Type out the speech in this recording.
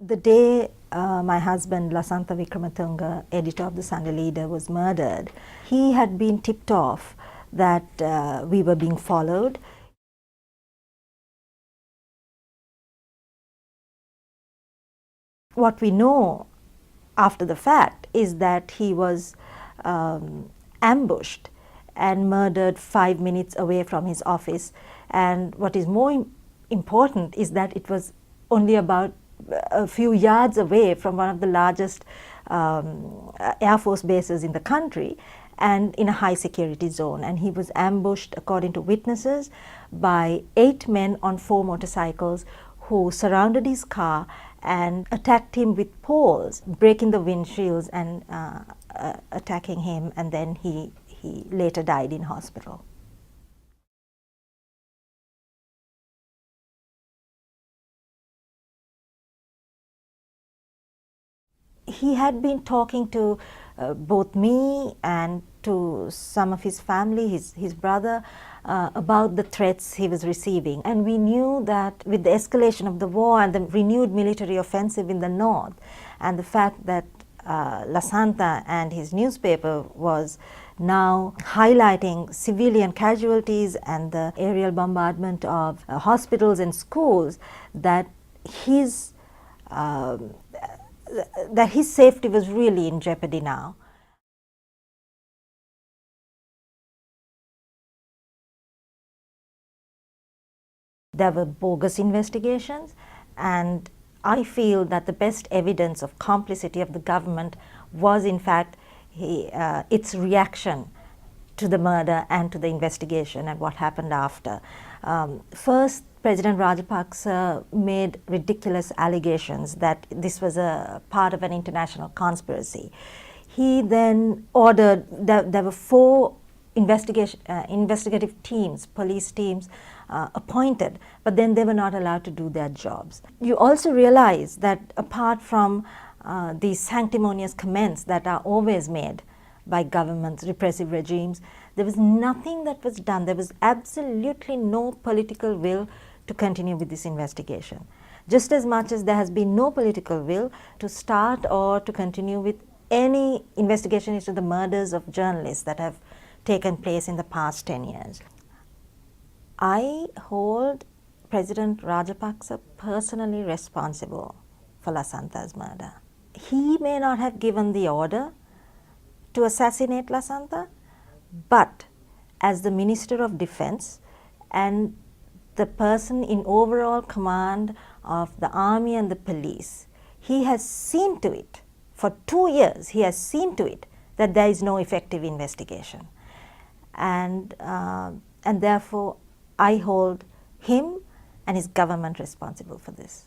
The day my husband, Lasantha Vikramatunga, editor of the Sunday Leader, was murdered, he had been tipped off that we were being followed. What we know after the fact is that he was ambushed and murdered 5 minutes away from his office. And what is more important is that it was only about a few yards away from one of the largest Air Force bases in the country and in a high security zone. And he was ambushed, according to witnesses, by 8 men on 4 motorcycles who surrounded his car and attacked him with poles, breaking the windshields and attacking him, and then he later died in hospital. He had been talking to both me and to some of his family, his brother, about the threats he was receiving. And we knew that with the escalation of the war and the renewed military offensive in the north, and the fact that Lasantha and his newspaper was now highlighting civilian casualties and the aerial bombardment of hospitals and schools, that his safety was really in jeopardy now. There were bogus investigations, and I feel that the best evidence of complicity of the government was in fact its reaction to the murder and to the investigation and what happened after. First, President Rajapaksa made ridiculous allegations that this was a part of an international conspiracy. He then ordered, there were 4 investigative teams, police teams, appointed, but then they were not allowed to do their jobs. You also realize that apart from these sanctimonious comments that are always made by governments, repressive regimes, there was nothing that was done. There was absolutely no political will to continue with this investigation. Just as much as there has been no political will to start or to continue with any investigation into the murders of journalists that have taken place in the past 10 years. I hold President Rajapaksa personally responsible for Lasantha's murder. He may not have given the order to assassinate Lasantha, but as the Minister of Defense and the person in overall command of the army and the police, he has seen to it, for 2 years, he has seen to it that there is no effective investigation. And therefore, I hold him and his government responsible for this.